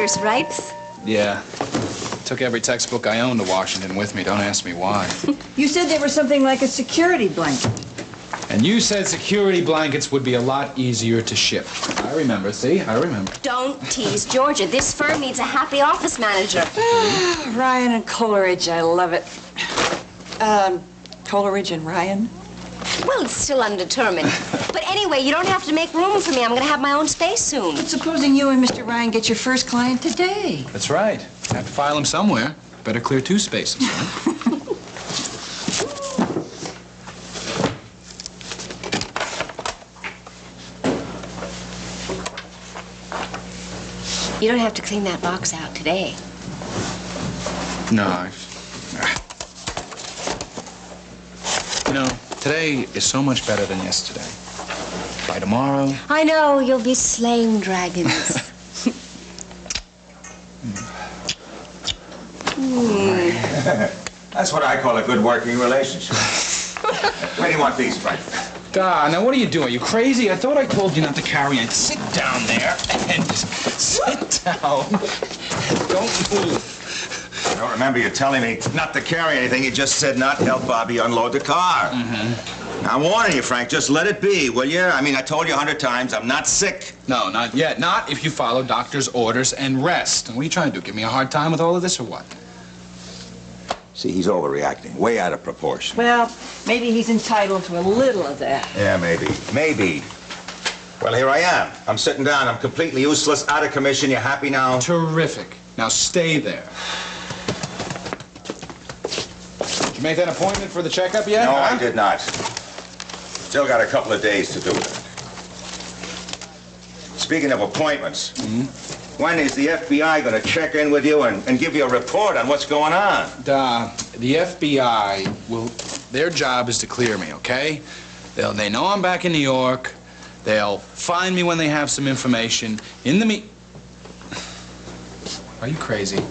doctor's, right? Yeah. Took every textbook I owned to Washington with me. Don't ask me why. You said they were something like a security blanket. And you said security blankets would be a lot easier to ship. I remember, see? I remember. Don't tease Georgia. This firm needs a happy office manager. Ryan and Coleridge, I love it. Coleridge and Ryan? Well, it's still undetermined. But anyway, you don't have to make room for me. I'm going to have my own space soon. But supposing you and Mr. Ryan get your first client today. That's right. Have to file him somewhere. Better clear 2 spaces, right? You don't have to clean that box out today. No, You know, today is so much better than yesterday. By tomorrow... I know, you'll be slaying dragons. That's what I call a good working relationship. Where do you want these, Frank? Now what are you doing? You crazy? I thought I told you not to carry it. Sit down there and just sit down. Don't move. I don't remember you telling me not to carry anything. You just said not help Bobby unload the car. Now, I'm warning you, Frank. Just let it be, will you? I mean, I told you 100 times, I'm not sick. No, not yet. Not if you follow doctor's orders and rest. What are you trying to do? Give me a hard time with all of this or what? See, he's overreacting, way out of proportion. Well, maybe he's entitled to a little of that. Yeah, maybe. Maybe. Well, here I am. I'm sitting down. I'm completely useless, out of commission. You happy now? Terrific. Now stay there. Did you make that appointment for the checkup yet? No, huh? I did not. Still got a couple of days to do that. Speaking of appointments, when is the FBI going to check in with you and give you a report on what's going on? The FBI will... Their job is to clear me, okay? They know I'm back in New York. They'll find me when they have some information. In the Are you crazy?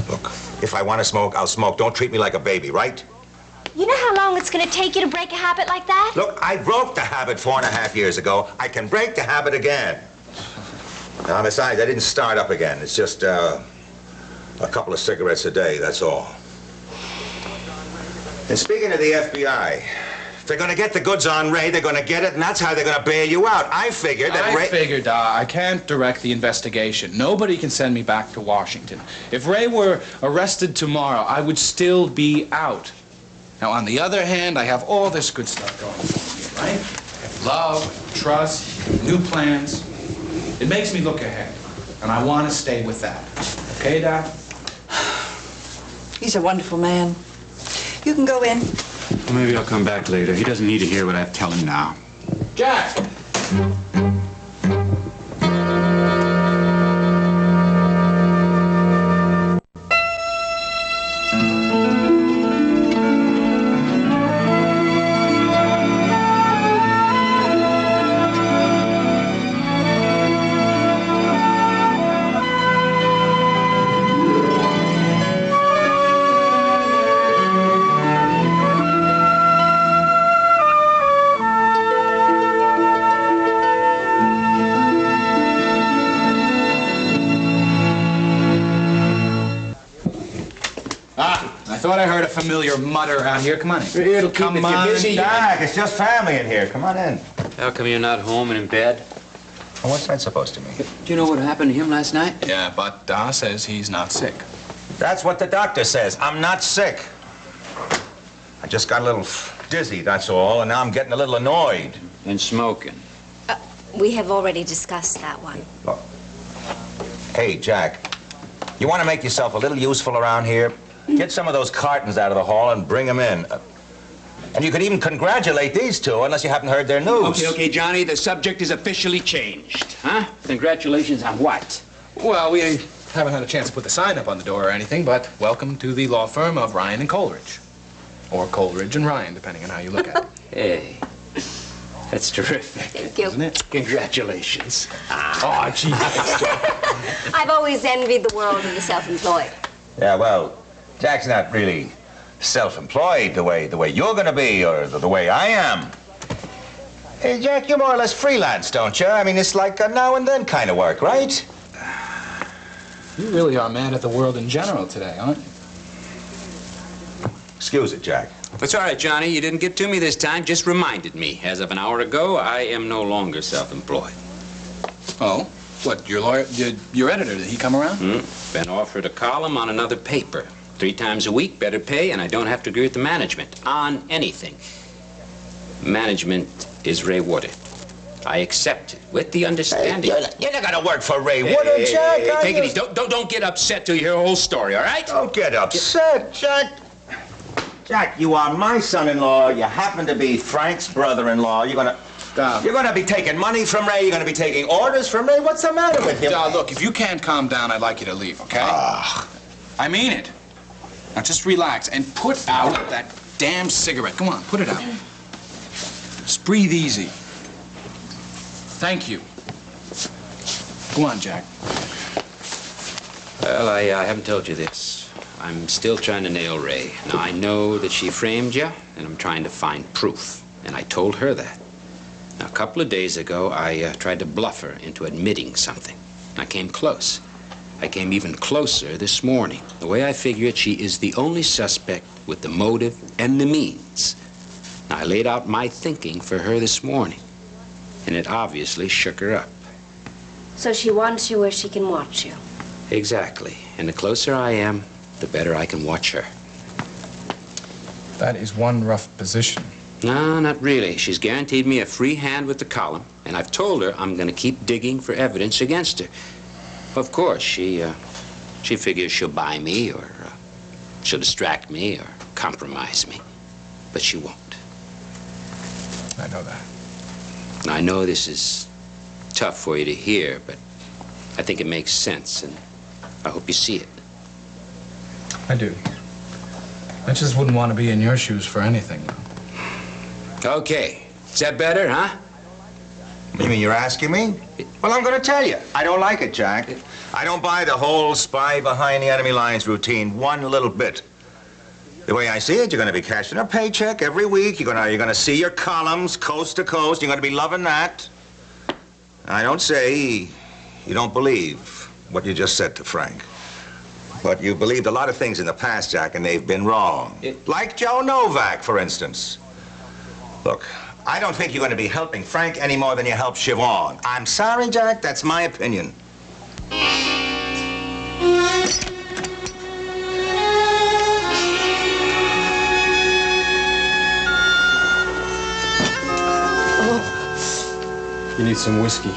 Look, if I want to smoke, I'll smoke. Don't treat me like a baby, right? You know how long it's going to take you to break a habit like that? Look, I broke the habit 4.5 years ago. I can break the habit again. Now, besides, I didn't start up again. It's just a couple of cigarettes a day, that's all. And speaking of the FBI, if they're going to get the goods on Ray, they're going to get it, and that's how they're going to bail you out. I figured that Ray... I can't direct the investigation. Nobody can send me back to Washington. If Ray were arrested tomorrow, I would still be out. Now, on the other hand, I have all this good stuff going for me, right? I have love, trust, new plans. It makes me look ahead, and I want to stay with that. Okay, Doc? He's a wonderful man. You can go in. Well, maybe I'll come back later. He doesn't need to hear what I have to tell him now. Jack! I thought I heard a familiar mutter out here. Come on in. It'll keep if you're busy. Jack, it's just family in here. Come on in. How come you're not home and in bed? Well, what's that supposed to mean? Do you know what happened to him last night? Yeah, but Da says he's not sick. That's what the doctor says. I'm not sick. I just got a little dizzy, that's all, and now I'm getting a little annoyed. And smoking. We have already discussed that one. Look. Hey, Jack, you want to make yourself a little useful around here? Get some of those cartons out of the hall and bring them in. And you could even congratulate these two, unless you haven't heard their news. Okay, Johnny, the subject is officially changed. Huh? Congratulations on what? Well, we haven't had a chance to put the sign up on the door or anything, but welcome to the law firm of Ryan and Coleridge. Or Coleridge and Ryan, depending on how you look at it. Hey, that's terrific. Thank you. Isn't it? Congratulations. Oh, gee. I've always envied the world of the self-employed. Yeah, well, Jack's not really self-employed the way you're going to be, or the way I am. Hey, Jack, you're more or less freelance, don't you? I mean, it's like a now and then kind of work, right? You really are mad at the world in general today, aren't you? Excuse it, Jack. That's all right, Johnny. You didn't get to me this time. Just reminded me. As of an hour ago, I am no longer self-employed. Oh? What, your lawyer, your editor, did he come around? Been offered a column on another paper. 3 times a week, better pay, and I don't have to agree with the management on anything. Management is Ray Woodard. I accept it with the understanding. You're not gonna work for Ray Woodard, Jack. Take it easy. Don't get upset till you hear the whole story, all right? Don't get upset, Jack. Jack, you are my son-in-law. You happen to be Frank's brother-in-law. You're gonna be taking money from Ray. You're gonna be taking orders from Ray. What's the matter with you? Look, if you can't calm down, I'd like you to leave, okay? I mean it. Now just relax and put out that damn cigarette. Come on, put it out. Just breathe easy. Thank you. Go on, Jack. Well, I haven't told you this. I'm still trying to nail Ray. Now, I know that she framed you, and I'm trying to find proof. And I told her that. Now, a couple of days ago, I tried to bluff her into admitting something. I came close. I came even closer this morning. The way I figure it, she is the only suspect with the motive and the means. Now, I laid out my thinking for her this morning, and it obviously shook her up. So she wants you where she can watch you. Exactly. And the closer I am, the better I can watch her. That is one rough position. No, not really. She's guaranteed me a free hand with the column, and I've told her I'm going to keep digging for evidence against her. Of course, she figures she'll buy me, or she'll distract me, or compromise me. But she won't. I know that. And I know this is tough for you to hear, but I think it makes sense, and I hope you see it. I do. I just wouldn't want to be in your shoes for anything. Okay. Is that better, huh? You mean you're asking me? Well, I'm gonna tell you. I don't like it, Jack. I don't buy the whole spy behind the enemy lines routine one little bit. The way I see it, you're gonna be cashing a paycheck every week. You're gonna see your columns coast to coast. You're gonna be loving that. I don't say you don't believe what you just said to Frank. But you believed a lot of things in the past, Jack, and they've been wrong. Like Joe Novak, for instance. Look, I don't think you're going to be helping Frank any more than you help Siobhan. I'm sorry, Jack, that's my opinion. You need some whiskey.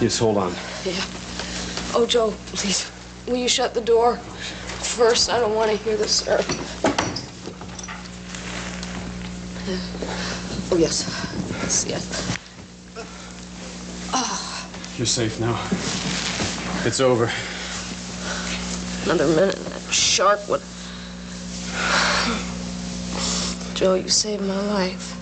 Just hold on. Yeah. Oh, Joe, please, will you shut the door? First, I don't want to hear the sir. Oh, yes. Yes. You're safe now. It's over. Another minute, and that shark would... Joe, you saved my life.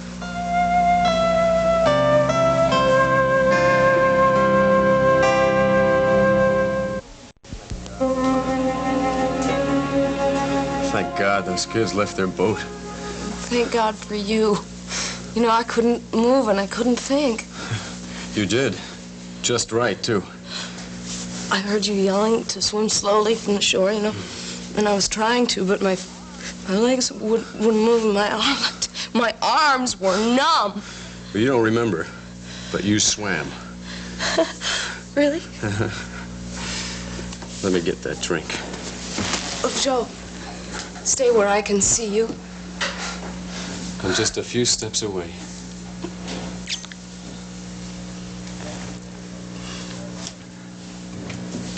Thank God those kids left their boat. Thank God for you. You know, I couldn't move and I couldn't think. You did. Just right, too. I heard you yelling to swim slowly from the shore, you know, and I was trying to, but my legs wouldn't move and my arms were numb. Well, you don't remember, but you swam. Really? Let me get that drink. Oh, Joe, stay where I can see you. I'm just a few steps away.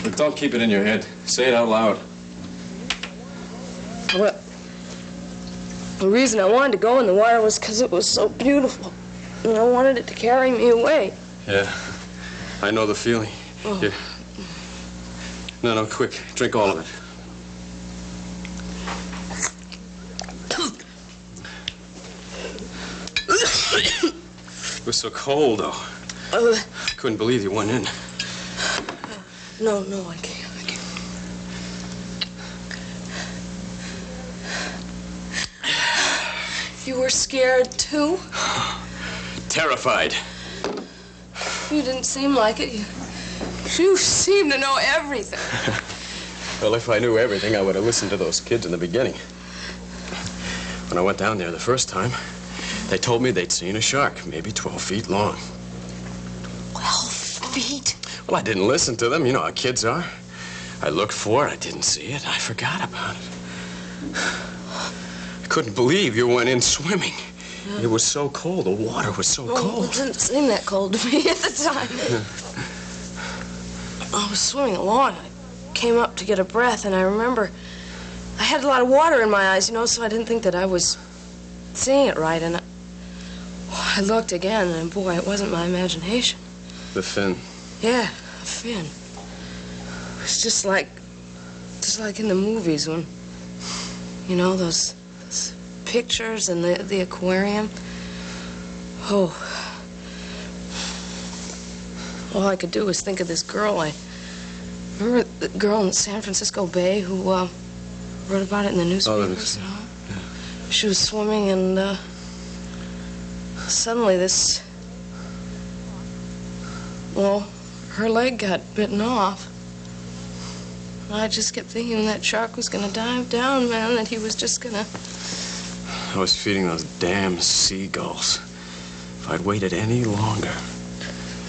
But don't keep it in your head. Say it out loud. Well, the reason I wanted to go in the water was because it was so beautiful. And I wanted it to carry me away. Yeah, I know the feeling. Oh. Here. No, quick. Drink all of it. It was so cold, though. Couldn't believe you went in. No, I can't. You were scared, too? Terrified. You didn't seem like it. You seemed to know everything. Well, if I knew everything, I would have listened to those kids in the beginning. When I went down there the first time, they told me they'd seen a shark, maybe 12 feet long. 12 feet? Well, I didn't listen to them. You know how kids are. I looked for it. I didn't see it. I forgot about it. I couldn't believe you went in swimming. Yeah. It was so cold. The water was so cold. It didn't seem that cold to me at the time. I was swimming along. I came up to get a breath, and I remember I had a lot of water in my eyes, you know, so I didn't think that I was seeing it right. And I looked again, and boy, it wasn't my imagination. The fin. Yeah, a fin. It was just like in the movies when, you know, those pictures in the aquarium. Oh. All I could do was think of this girl. I remember the girl in San Francisco Bay who wrote about it in the newspapers. You know? Yeah. She was swimming, and suddenly her leg got bitten off. I just kept thinking that shark was gonna dive down, man, that he was just gonna... I was feeding those damn seagulls. If I'd waited any longer...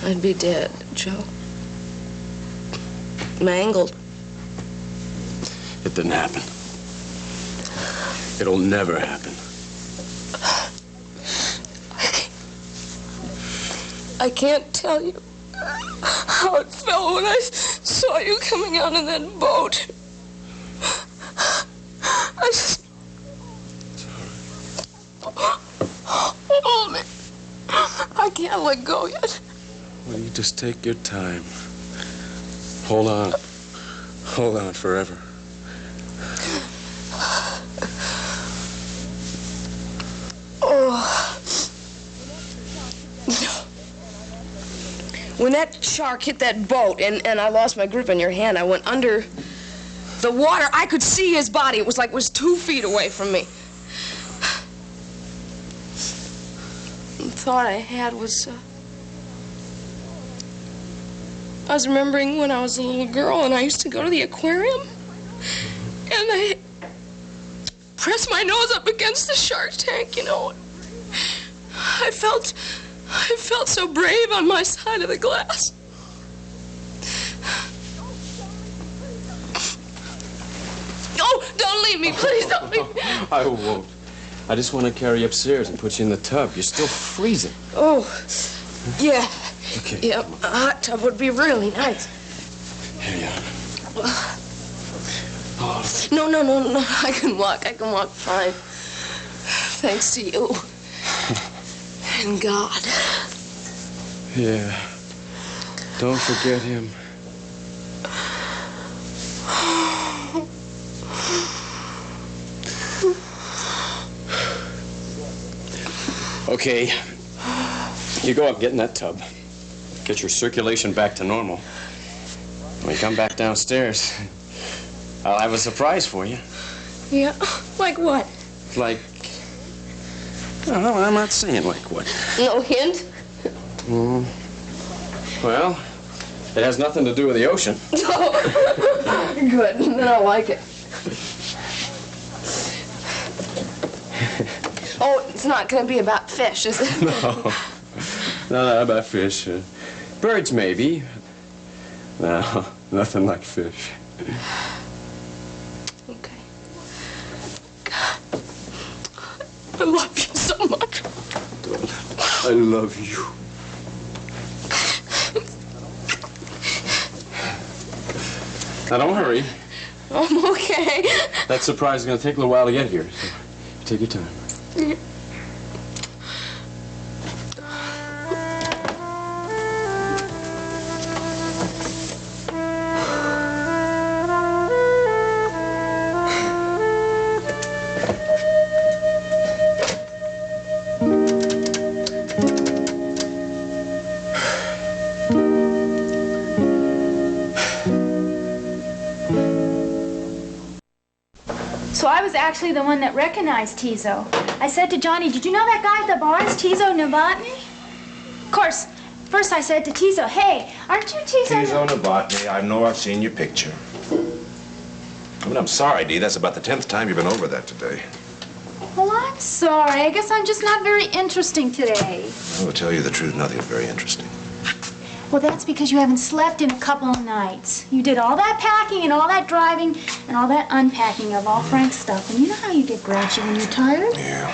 I'd be dead, Joe. Mangled. It didn't happen. It'll never happen. I can't tell you how it felt when I saw you coming out in that boat. I just... Hold me. I can't let go yet. Well, you just take your time. Hold on. Hold on forever. When that shark hit that boat and I lost my grip on your hand, I went under the water. I could see his body. It was like it was 2 feet away from me. The thought I had was, I was remembering when I was a little girl and I used to go to the aquarium and I pressed my nose up against the shark tank, you know. I felt so brave on my side of the glass. Oh, don't leave me, please don't leave me. I won't. I just want to carry you upstairs and put you in the tub. You're still freezing. Oh, yeah. Okay. Yeah, a hot tub would be really nice. Here you are. No. I can walk fine. Thanks to you. And God. Yeah. Don't forget him. Okay. You go up, get in that tub. Get your circulation back to normal. When you come back downstairs, I'll have a surprise for you. Yeah? Like what? Like... No, I'm not saying like what. No hint? Well, it has nothing to do with the ocean. Oh, good. Then I'll like it. Oh, it's not going to be about fish, is it? No, not about fish. Birds, maybe. No, nothing like fish. Okay. God, I love you so much. I love you. Now, don't hurry. I'm okay. That surprise is going to take a little while to get here, so take your time. Yeah. So I was actually the one that recognized Tizo. I said to Johnny, did you know that guy at the bar is Tizo Novotny? Of course, first I said to Tizo, hey, aren't you Tizo? Tizo Novotny, I know I've seen your picture. I mean, I'm sorry, Dee. That's about the 10th time you've been over that today. Well, I'm sorry. I guess I'm just not very interesting today. I will tell you the truth, nothing's very interesting. Well, that's because you haven't slept in a couple of nights. You did all that packing and all that driving and all that unpacking of all Frank's stuff. And you know how you get grouchy when you're tired? Yeah.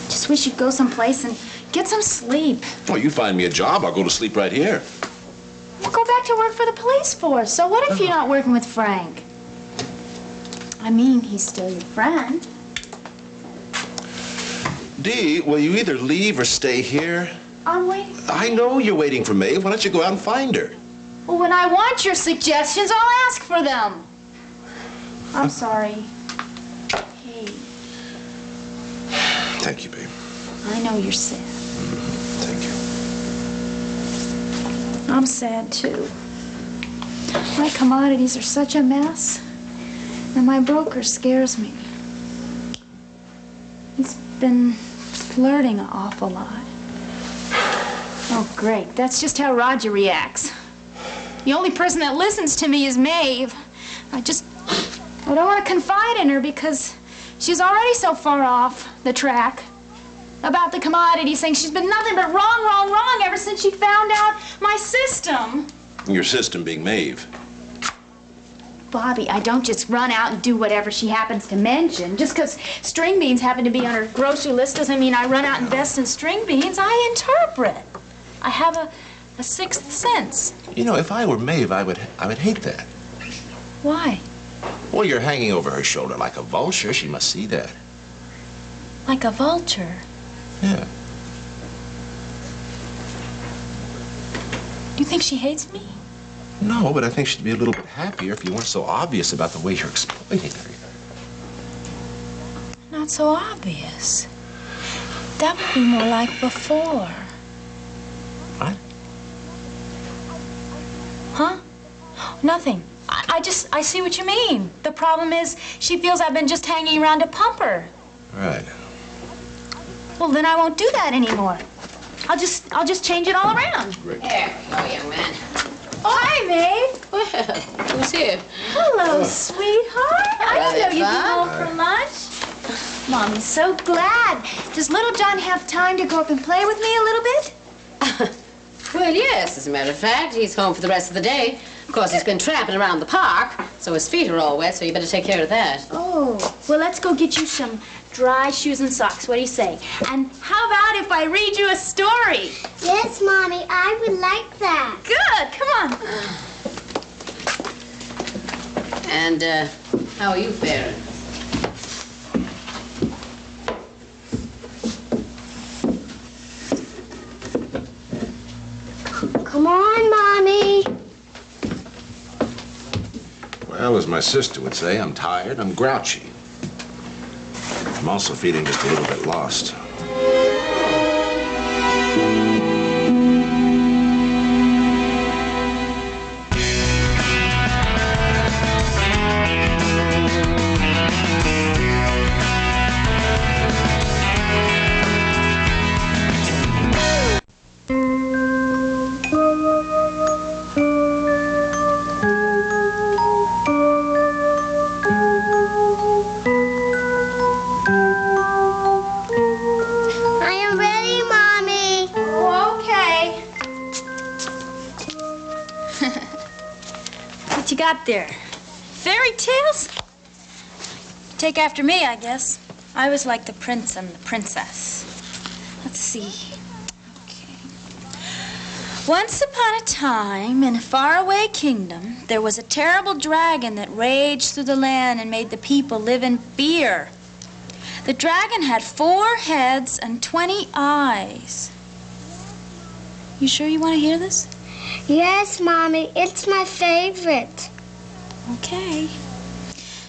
Just wish you'd go someplace and get some sleep. Well, you find me a job, I'll go to sleep right here. Well, go back to work for the police force. So what if you're not working with Frank? I mean, he's still your friend. Dee, will you either leave or stay here? I'm waiting. I know you're waiting for Maeve. Why don't you go out and find her? Well, when I want your suggestions, I'll ask for them. I'm sorry. Hey, Thank you, babe. I know you're sad. Thank you. I'm sad, too. My commodities are such a mess, and my broker scares me. He's been flirting an awful lot. Oh, great. That's just how Roger reacts. The only person that listens to me is Maeve. I don't want to confide in her because she's already so far off the track about the commodity, saying she's been nothing but wrong ever since she found out my system. Your system being Maeve. Bobby, I don't just run out and do whatever she happens to mention. Just because string beans happen to be on her grocery list doesn't mean I run out and invest in string beans. I interpret. I have a sixth sense. You know, if I were Maeve, I would hate that. Why? Well, you're hanging over her shoulder like a vulture. She must see that. Like a vulture? Yeah. Do you think she hates me? No, but I think she'd be a little bit happier if you weren't so obvious about the way you're exploiting her. Not so obvious. That would be more like before. What? Huh? Nothing. I see what you mean. The problem is she feels I've been just hanging around to pump her. Right. Well, then I won't do that anymore. I'll just change it all around. Great. There you go, young man. Oh, hi, Maeve. Well, who's here? Hello, sweetheart. I didn't know you'd be Hello. home for lunch. Mommy's so glad. Does little John have time to go up and play with me a little bit? Well, yes, as a matter of fact. He's home for the rest of the day. Of course, he's been tramping around the park, so his feet are all wet, so you better take care of that. Oh, well, let's go get you some dry shoes and socks. What do you say? And how about if I read you a story? Yes, Mommy, I would like that. Good, come on. And, how are you faring? Come on, Mommy. Well, as my sister would say, I'm tired, I'm grouchy. I'm also feeling just a little bit lost. I am ready, Mommy. Oh, okay. What you got there? Fairy tales? Take after me, I guess. I was like the prince and the princess. Let's see. Okay. Once upon a time, in a faraway kingdom, there was a terrible dragon that raged through the land and made the people live in fear. The dragon had 4 heads and 20 eyes. You sure you want to hear this? Yes, Mommy, it's my favorite. Okay.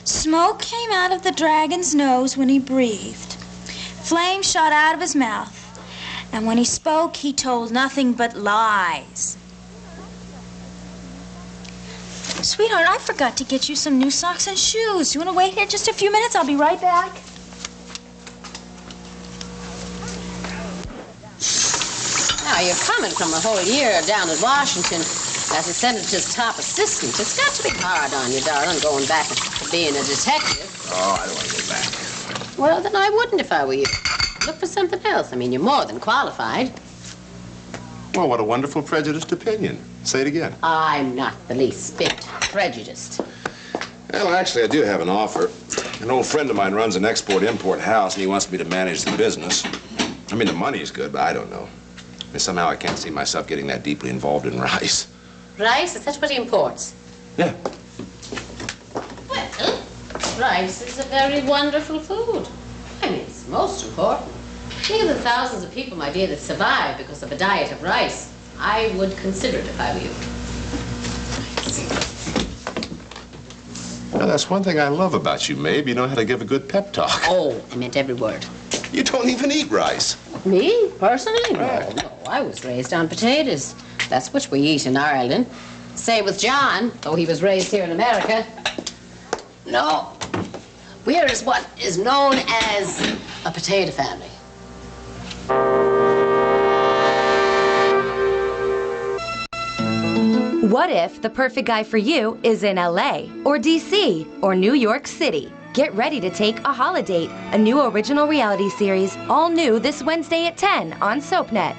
Smoke came out of the dragon's nose when he breathed. Flame shot out of his mouth. And when he spoke, he told nothing but lies. Sweetheart, I forgot to get you some new socks and shoes. You want to wait here just a few minutes? I'll be right back. Now, you're coming from a whole year down at Washington. As a senator's top assistant, it's got to be hard on you, darling, going back to being a detective. Oh, I don't want to go back. Well, then I wouldn't if I were you. Look for something else. I mean, you're more than qualified. Well, what a wonderful prejudiced opinion. Say it again. I'm not the least bit prejudiced. Well, actually, I do have an offer. An old friend of mine runs an export-import house, and he wants me to manage the business. I mean, the money's good, but I don't know. I mean, somehow I can't see myself getting that deeply involved in rice. Rice? Is that what he imports? Yeah. Well, rice is a very wonderful food. I mean, it's most important. Think of the thousands of people, my dear, that survive because of a diet of rice. I would consider it if I were you. Now, that's one thing I love about you, Mabe. You know how to give a good pep talk. Oh, I meant every word. You don't even eat rice. Me, personally? Right. No, I was raised on potatoes. That's what we eat in Ireland. Say with John, though he was raised here in America. No, we're as what is known as a potato family. What if the perfect guy for you is in LA or DC or New York City? Get ready to take a holiday, a new original reality series, all new this Wednesday at 10 on SoapNet.